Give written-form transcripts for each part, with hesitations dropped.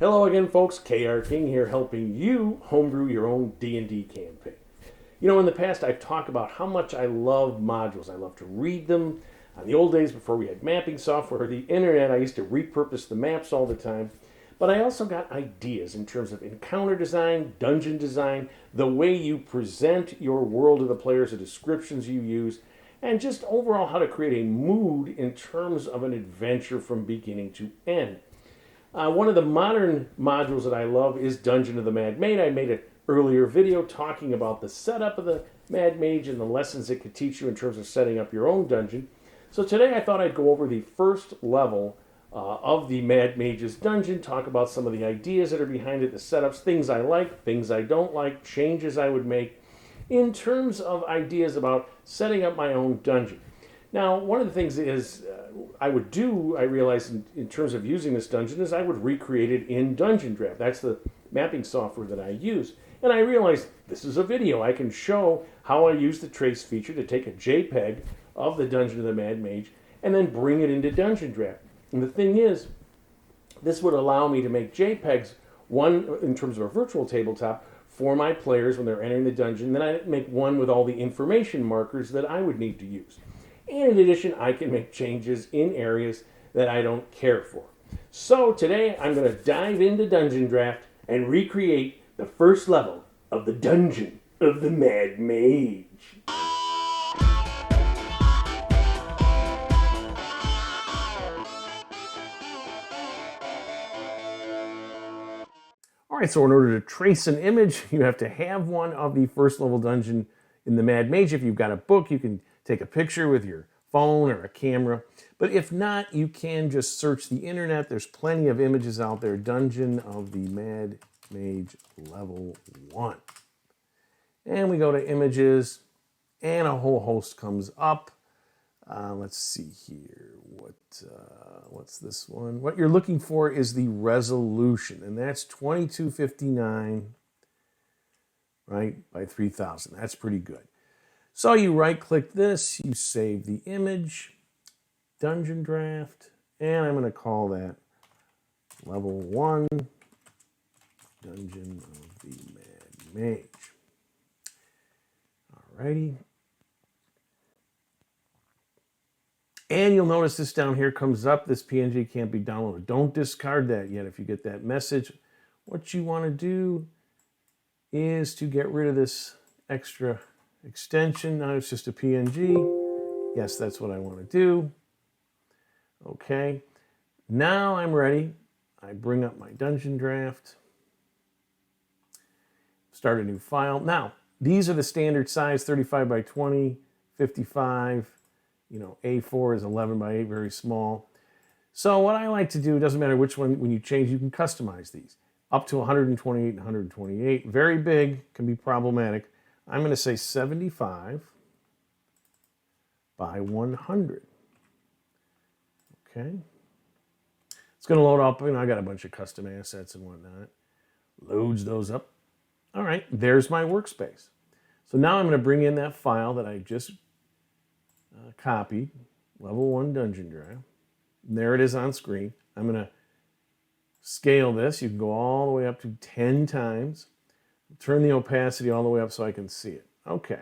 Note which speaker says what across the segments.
Speaker 1: Hello again, folks. KR King here, helping you homebrew your own D&D campaign. You know, in the past, I've talked about how much I love modules. I love to read them. On the old days, before we had mapping software or the internet, I used to repurpose the maps all the time. But I also got ideas in terms of encounter design, dungeon design, the way you present your world to the players, the descriptions you use, and just overall how to create a mood in terms of an adventure from beginning to end. One of the modern modules that I love is Dungeon of the Mad Mage. I made an earlier video talking about the setup of the Mad Mage and the lessons it could teach you in terms of setting up your own dungeon. So today I thought I'd go over the first level of the Mad Mage's dungeon, talk about some of the ideas that are behind it, the setups, things I like, things I don't like, changes I would make in terms of ideas about setting up my own dungeon. Now, one of the things is I realized in terms of using this dungeon, is I would recreate it in Dungeondraft. That's the mapping software that I use. And I realized this is a video. I can show how I use the trace feature to take a JPEG of the Dungeon of the Mad Mage and then bring it into Dungeondraft. And the thing is, this would allow me to make JPEGs, one in terms of a virtual tabletop, for my players when they're entering the dungeon. Then I make one with all the information markers that I would need to use. And in addition, I can make changes in areas that I don't care for. So today, I'm going to dive into Dungeondraft and recreate the first level of the Dungeon of the Mad Mage. All right, so in order to trace an image, you have to have one of the first level dungeon in the Mad Mage. If you've got a book, you can take a picture with your phone or a camera. But if not, you can just search the internet. There's plenty of images out there. Dungeon of the Mad Mage Level 1. And we go to images, and a whole host comes up. Let's see here. What's this one? What you're looking for is the resolution, and that's 2259, right, by 3000. That's pretty good. So you right-click this, you save the image, Dungeondraft, and I'm going to call that Level 1, Dungeon of the Mad Mage. Alrighty. And you'll notice this down here comes up, this PNG can't be downloaded. Don't discard that yet if you get that message. What you want to do is to get rid of this extra extension. Now it's just a PNG. Yes, that's what I want to do. Okay. Now I'm ready. I bring up my Dungeondraft. Start a new file. Now, these are the standard size, 35 by 20, 55. You know, A4 is 11 by 8, very small. So what I like to do, it doesn't matter which one, when you change, you can customize these. Up to 128 and 128. Very big, can be problematic. I'm going to say 75 by 100. Okay. It's going to load up. You know, I got a bunch of custom assets and whatnot. Loads those up. All right, there's my workspace. So now I'm going to bring in that file that I just copied, Level 1 Dungeondraft. There it is on screen. I'm going to scale this. You can go all the way up to 10 times. Turn the opacity all the way up so I can see it. Okay.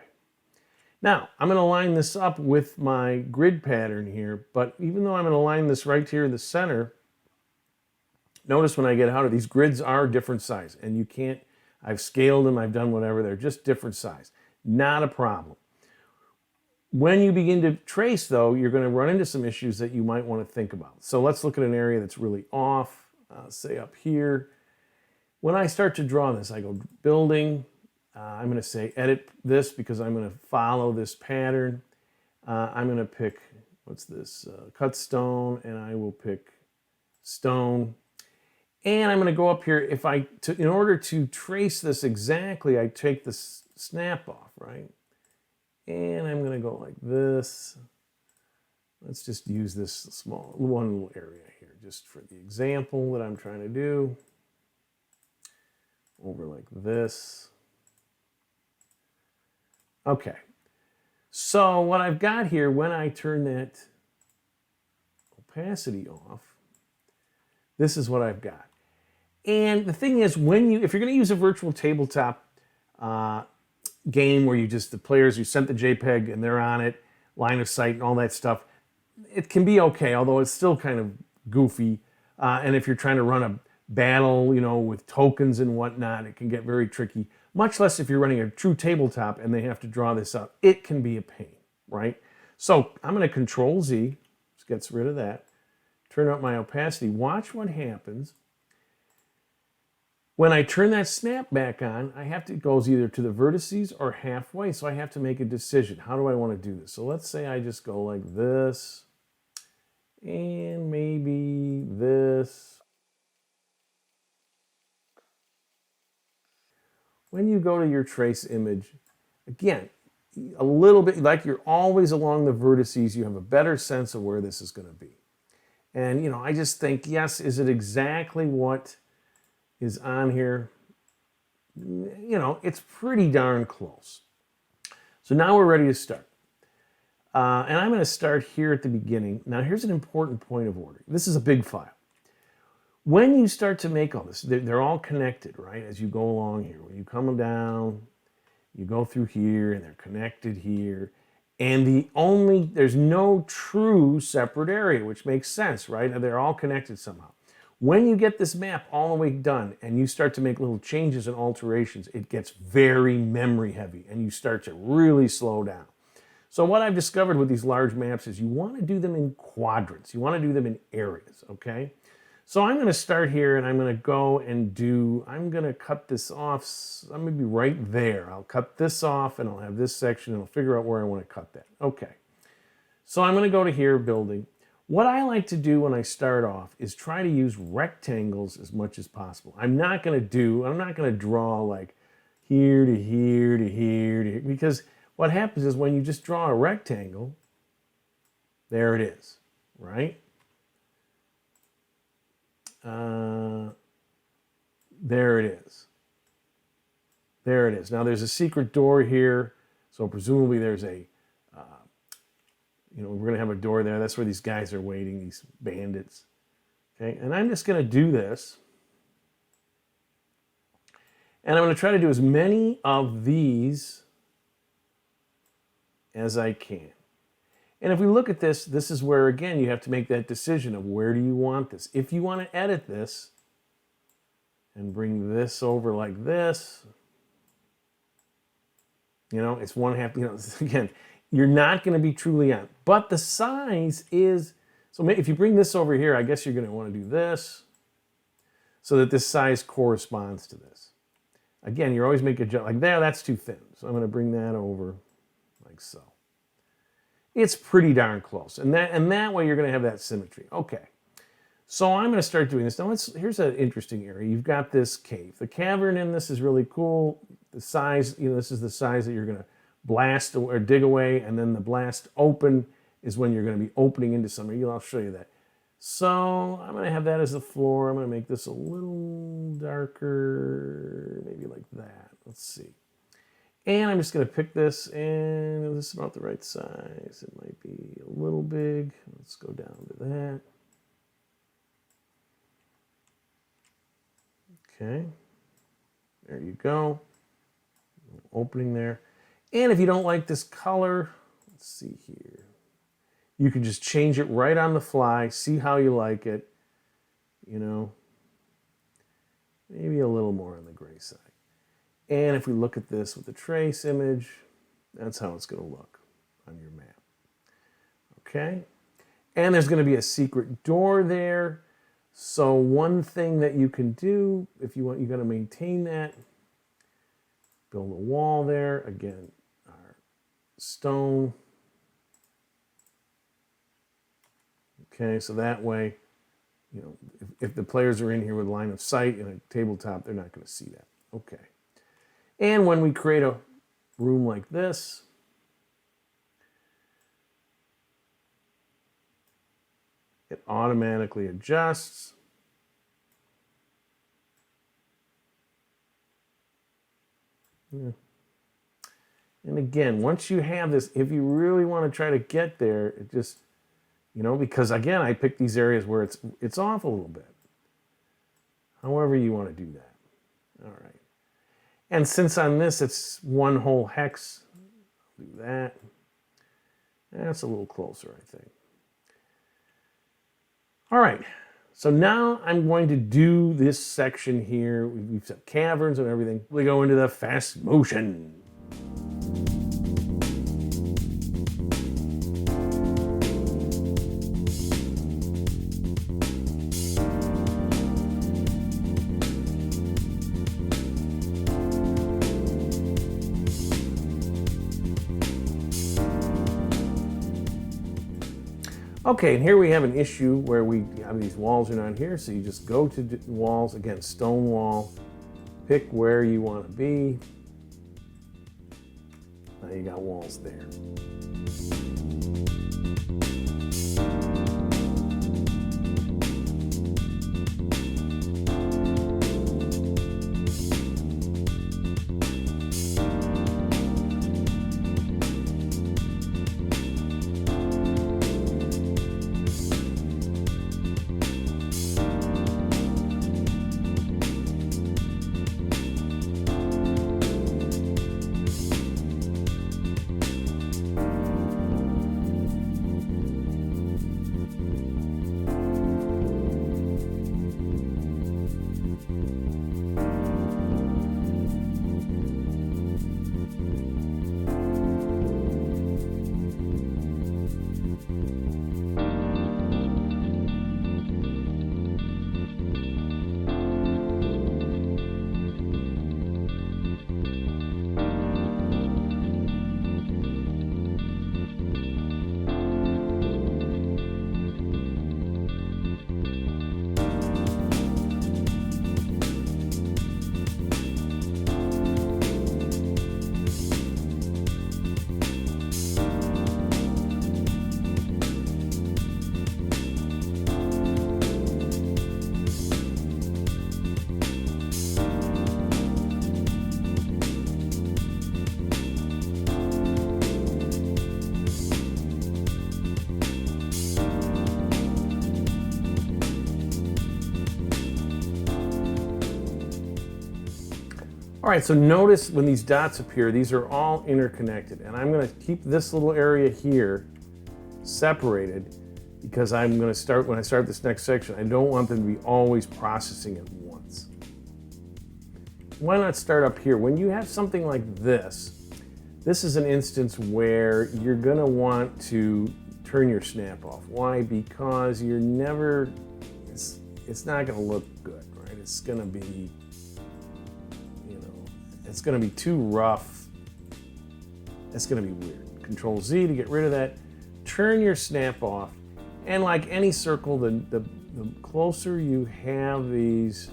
Speaker 1: Now, I'm going to line this up with my grid pattern here, but even though I'm going to line this right here in the center, notice when I get out of these grids are different size, and you can't, I've scaled them, I've done whatever, they're just different size. Not a problem. When you begin to trace, though, you're going to run into some issues that you might want to think about. So let's look at an area that's really off, say up here. When I start to draw this, I go building. I'm going to say edit this because I'm going to follow this pattern. I'm going to pick, what's this, cut stone, and I will pick stone. And I'm going to go up here. In order to trace this exactly, I take the snap off, right? And I'm going to go like this. Let's just use this small, one little area here, just for the example that I'm trying to do. Over like this. Okay. So what I've got here, when I turn that opacity off, this is what I've got. And the thing is, if you're going to use a virtual tabletop game where the players, you sent the JPEG and they're on it, line of sight and all that stuff, it can be okay, although it's still kind of goofy. And if you're trying to run a battle, with tokens and whatnot, it can get very tricky. Much less if you're running a true tabletop and they have to draw this up. It can be a pain, right? So I'm going to Control Z, which gets rid of that. Turn up my opacity. Watch what happens. When I turn that snap back on, it goes either to the vertices or halfway, so I have to make a decision. How do I want to do this? So let's say I just go like this, and maybe this. When you go to your trace image, again, a little bit like you're always along the vertices, you have a better sense of where this is going to be. And, I just think, yes, is it exactly what is on here? It's pretty darn close. So now we're ready to start. And I'm going to start here at the beginning. Now here's an important point of order. This is a big file. When you start to make all this, they're all connected, right? As you go along here. When you come down, you go through here, and they're connected here. And there's no true separate area, which makes sense, right? They're all connected somehow. When you get this map all the way done and you start to make little changes and alterations, it gets very memory heavy and you start to really slow down. So what I've discovered with these large maps is you want to do them in quadrants. You want to do them in areas, okay? So I'm going to start here and I'm going to go and I'm going to cut this off. I'm going to be right there. I'll cut this off and I'll have this section and I'll figure out where I want to cut that. Okay. So I'm going to go to here, building. What I like to do when I start off is try to use rectangles as much as possible. I'm not going to draw like here to here to here to here, because what happens is when you just draw a rectangle, there it is, right? There it is. There it is. Now there's a secret door here, so presumably there's we're going to have a door there. That's where these guys are waiting, these bandits. Okay, and I'm just going to do this. And I'm going to try to do as many of these as I can. And if we look at this, this is where, again, you have to make that decision of where do you want this. If you want to edit this and bring this over like this, it's 1/2, again, you're not going to be truly on. But the size is, so if you bring this over here, I guess you're going to want to do this so that this size corresponds to this. Again, you're always making a jump like there, that's too thin. So I'm going to bring that over like so. It's pretty darn close. And that way you're going to have that symmetry. Okay. So I'm going to start doing this. Now here's an interesting area. You've got this cave. The cavern in this is really cool. The size, this is the size that you're going to blast or dig away, and then the blast open is when you're going to be opening into something. I'll show you that. So I'm going to have that as the floor. I'm going to make this a little darker, maybe like that. Let's see. And I'm just going to pick this, and this is about the right size. It might be a little big. Let's go down to that. Okay. There you go. Opening there. And if you don't like this color, let's see here. You can just change it right on the fly, see how you like it. Maybe a little more on the gray side. And if we look at this with the trace image, that's how it's going to look on your map. Okay? And there's going to be a secret door there. So one thing that you can do, if you want, you got to maintain that. Build a wall there. Again, our stone. Okay, so that way, if the players are in here with line of sight in a tabletop, they're not going to see that. Okay. And when we create a room like this, it automatically adjusts. Yeah. And again, once you have this, if you really want to try to get there, it just, because again, I picked these areas where it's off a little bit. However you want to do that. All right. And since on this it's one whole hex, I'll do that. That's a little closer, I think. All right. So now I'm going to do this section here. We've set caverns and everything. We go into the fast motion. Okay, and here we have an issue where we have these walls are not here, so you just go to the walls, again, stone wall, pick where you want to be. Now you got walls there. All right, so notice when these dots appear, these are all interconnected. And I'm going to keep this little area here separated because I'm going to start, when I start this next section, I don't want them to be always processing at once. Why not start up here? When you have something like this, this is an instance where you're going to want to turn your snap off. Why? Because you're never, it's not going to look good, right? It's going to be, it's going to be too rough. It's going to be weird. Control Z to get rid of that. Turn your snap off. And like any circle, the closer you have these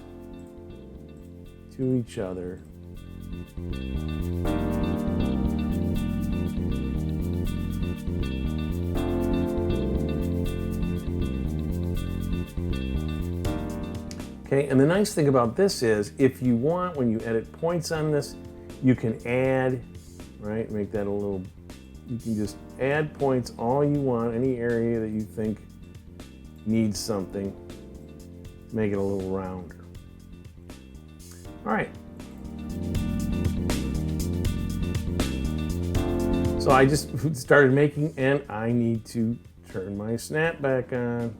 Speaker 1: to each other, okay, and the nice thing about this is, if you want, when you edit points on this, you can add, right, make that a little, you can just add points all you want, any area that you think needs something, make it a little rounder. All right. So I just started making, and I need to turn my snap back on.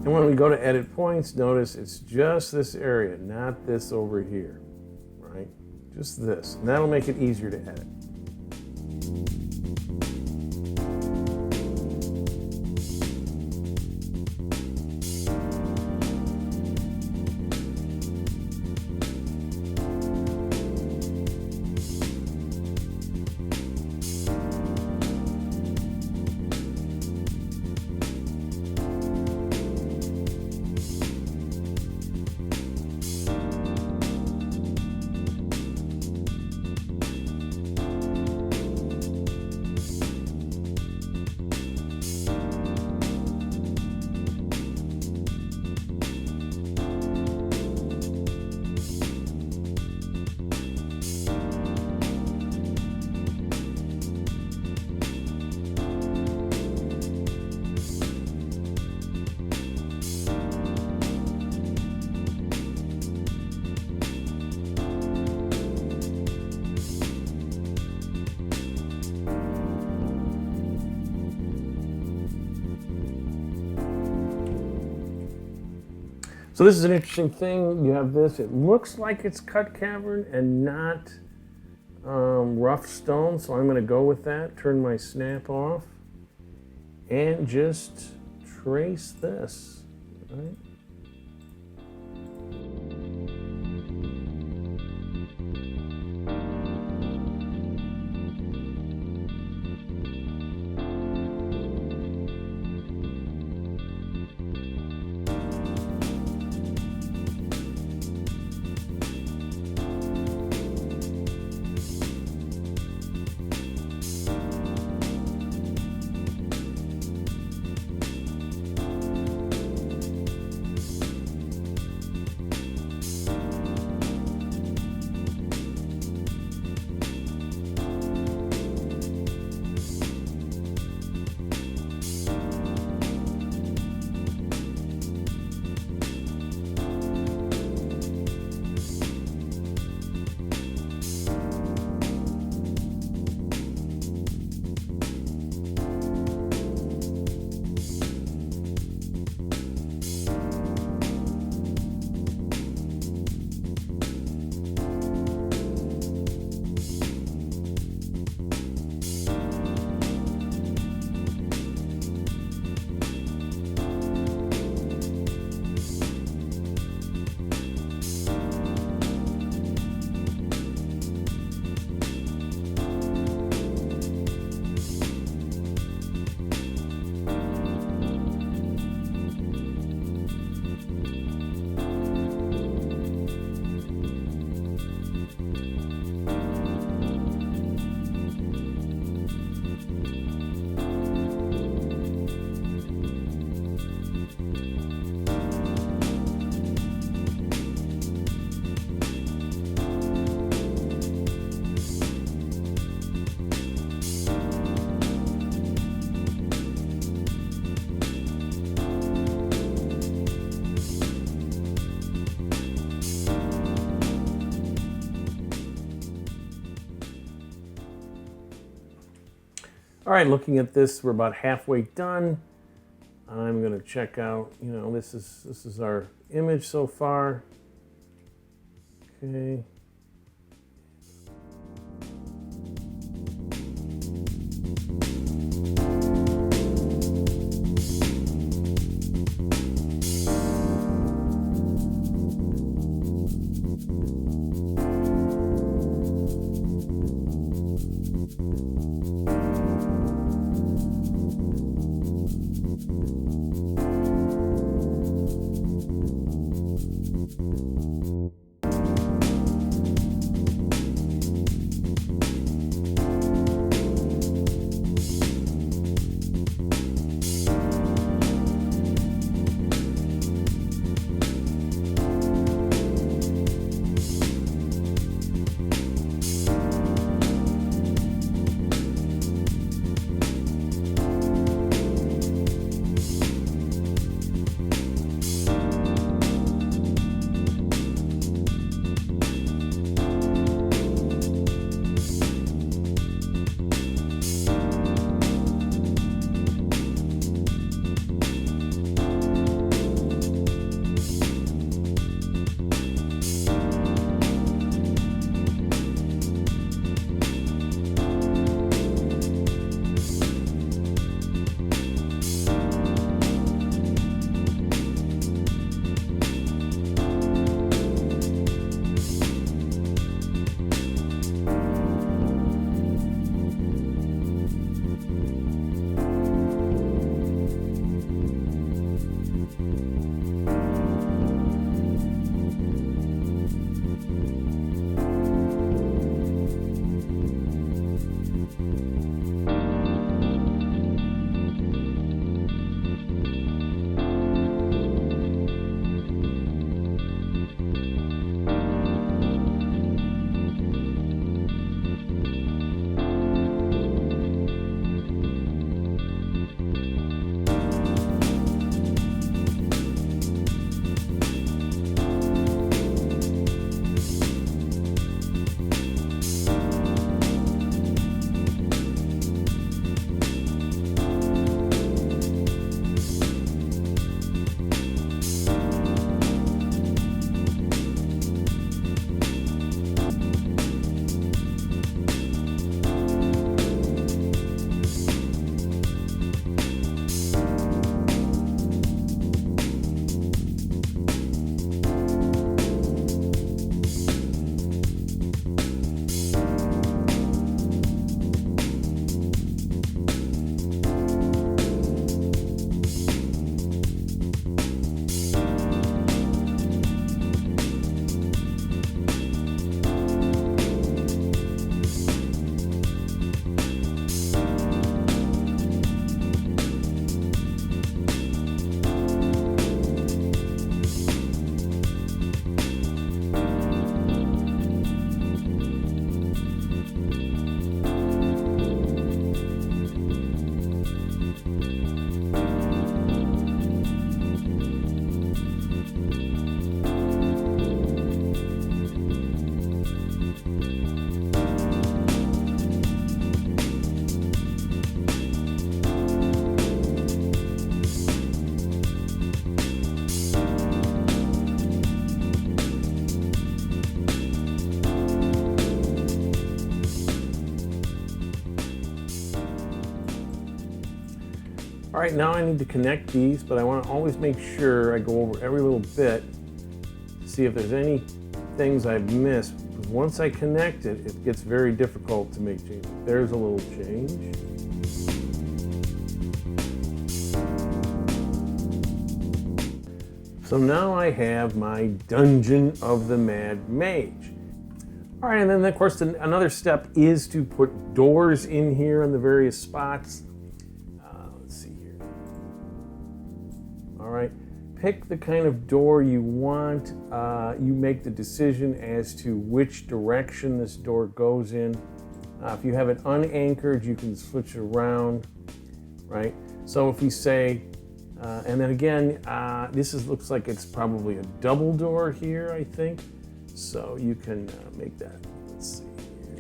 Speaker 1: And when we go to edit points, notice it's just this area, not this over here, right? Just this, and that'll make it easier to edit. So this is an interesting thing. You have this. It looks like it's cut cavern and not rough stone. So I'm going to go with that. Turn my snap off and just trace this. Right? All right, looking at this, we're about halfway done. I'm going to check out, this is our image so far. Okay. All right, now I need to connect these, but I want to always make sure I go over every little bit to see if there's any things I've missed. Because once I connect it, it gets very difficult to make changes. There's a little change. So now I have my Dungeon of the Mad Mage. All right, and then of course another step is to put doors in here in the various spots. Let's see here. All right, pick the kind of door you want. You make the decision as to which direction this door goes in. If you have it unanchored, you can switch it around, right? So if we say, and then again, looks like it's probably a double door here, I think. So you can make that. Let's see here.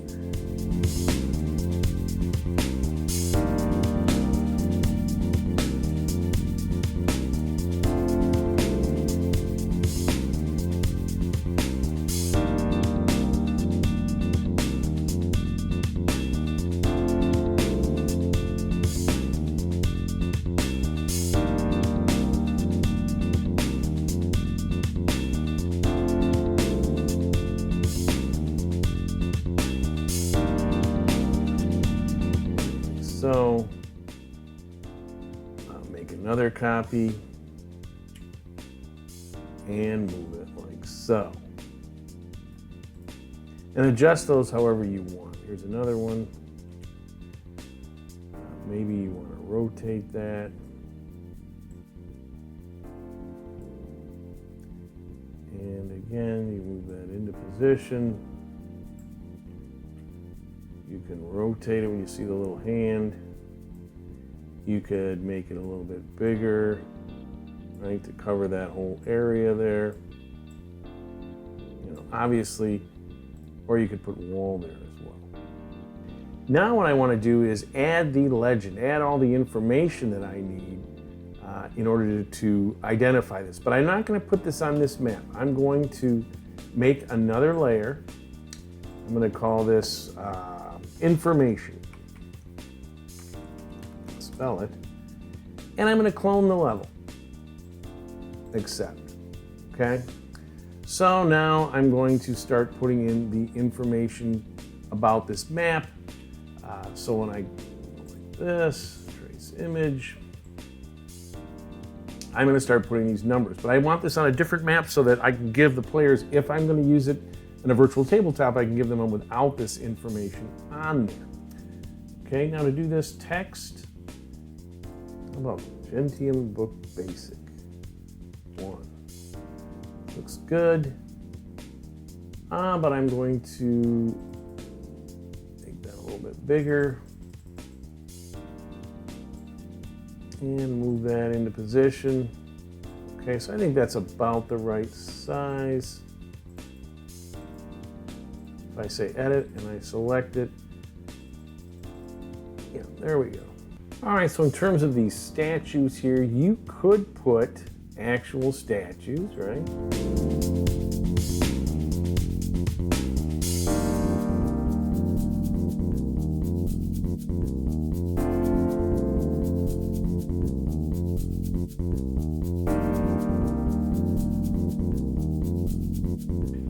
Speaker 1: So I'll make another copy and move it like so. And adjust those however you want. Here's another one. Maybe you want to rotate that. And again, you move that into position. You can rotate it when you see the little hand. You could make it a little bit bigger, right, to cover that whole area there. You know, obviously, or you could put wall there as well. Now what I want to do is add the legend, add all the information that I need in order to identify this. But I'm not going to put this on this map. I'm going to make another layer. I'm going to call this information. Spell it. And I'm going to clone the level. Accept. Okay? So now I'm going to start putting in the information about this map. So when I go like this, trace image, I'm going to start putting these numbers. But I want this on a different map so that I can give the players, if I'm going to use it in a virtual tabletop, I can give them one without this information on there. Okay, now to do this text, how about Gentium Book Basic 1? Looks good. But I'm going to make that a little bit bigger and move that into position. Okay, so I think that's about the right size. If I say edit and I select it, yeah, there we go. All right, so in terms of these statues here, you could put actual statues, right?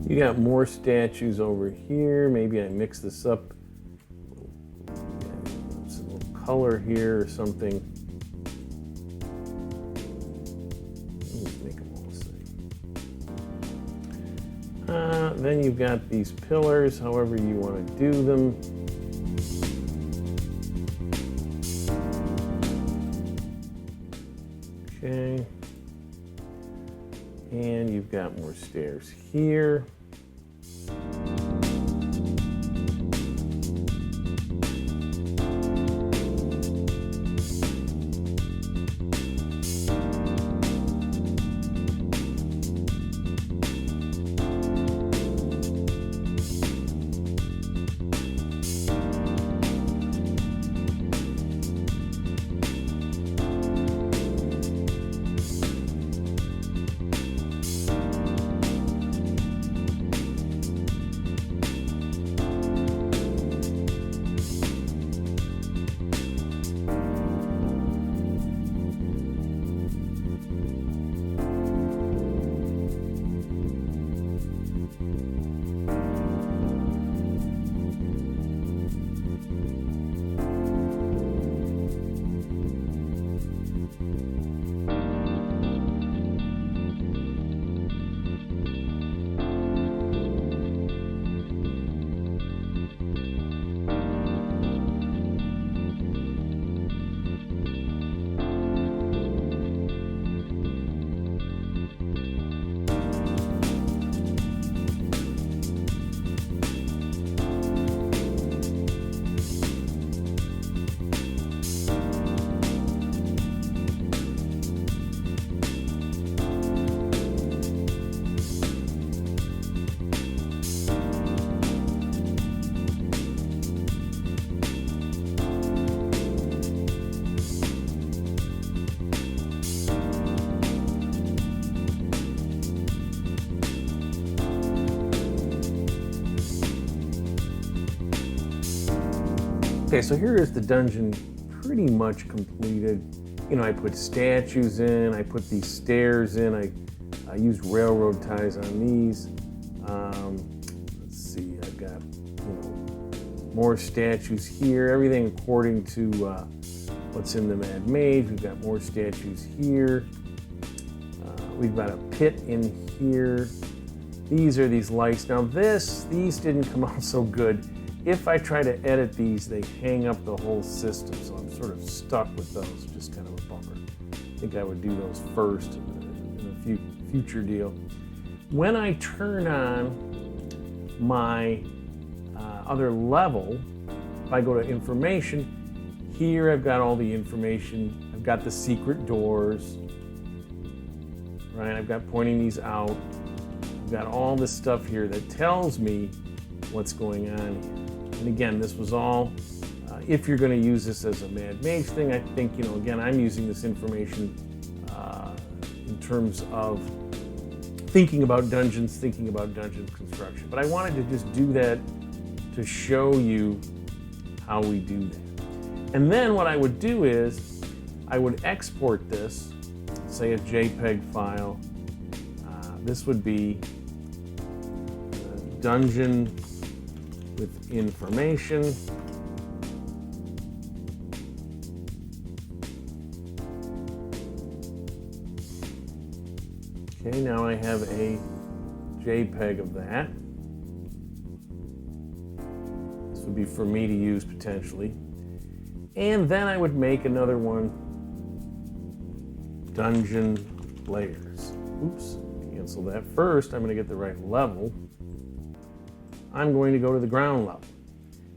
Speaker 1: You got more statues over here. Maybe I mix this up. Some little color here or something. Let's make them all the same. Then you've got these pillars, however you want to do them. Okay. And you've got more stairs here. Okay, so here is the dungeon pretty much completed. You know, I put statues in, I put these stairs in, I used railroad ties on these. Let's see, I've got, you know, more statues here, everything according to what's in the Mad Mage. We've got more statues here. We've got a pit in here. These are these lights. Now these didn't come out so good. If I try to edit these, they hang up the whole system, so I'm sort of stuck with those, just kind of a bummer. I think I would do those first in a future deal. When I turn on my other level, if I go to information, here I've got all the information. I've got the secret doors, right? I've got pointing these out. I've got all this stuff here that tells me what's going on here. And again, this was all, if you're going to use this as a Mad Mage thing, I think, you know, again, I'm using this information in terms of thinking about dungeons, thinking about dungeon construction. But I wanted to just do that to show you how we do that. And then what I would do is I would export this, say a JPEG file. This would be dungeon with information. Okay, now I have a JPEG of that. This would be for me to use potentially. And then I would make another one, dungeon players. Oops, cancel that first. I'm going to get the right level. I'm going to go to the ground level.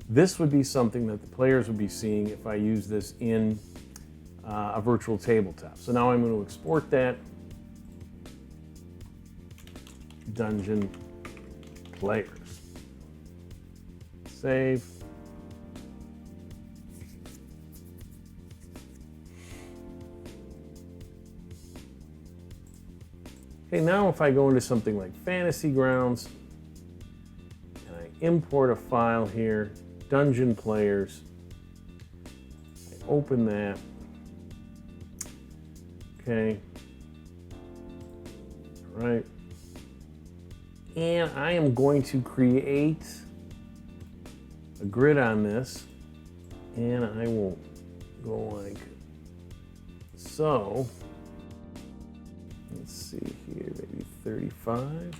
Speaker 1: This would be something that the players would be seeing if I use this in a virtual tabletop. So now I'm going to export that. Dungeon players. Save. Okay, now if I go into something like Fantasy Grounds, import a file here, dungeon players. I open that. Okay. All right. And I am going to create a grid on this, and I will go like so. Let's see here, maybe 35.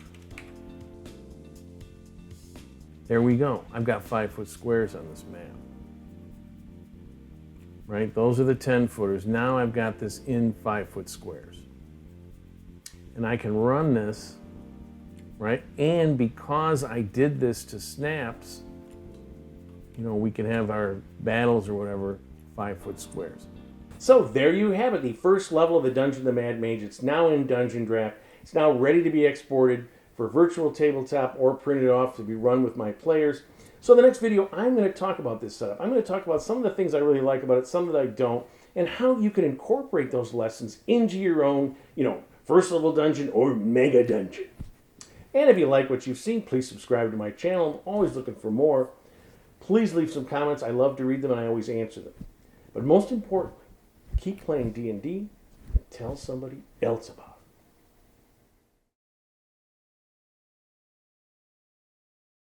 Speaker 1: There we go. I've got 5-foot squares on this map. Right? Those are the 10-footers. Now I've got this in 5-foot squares. And I can run this, right? And because I did this to snaps, you know, we can have our battles or whatever 5-foot squares. So there you have it, the first level of the Dungeon of the Mad Mage. It's now in Dungeondraft. It's now ready to be exported for virtual tabletop or printed off to be run with my players. So in the next video, I'm going to talk about this setup. I'm going to talk about some of the things I really like about it, some that I don't, and how you can incorporate those lessons into your own, you know, first level dungeon or mega dungeon. And if you like what you've seen, please subscribe to my channel. I'm always looking for more. Please leave some comments. I love to read them and I always answer them. But most importantly, keep playing D&D and tell somebody else about it.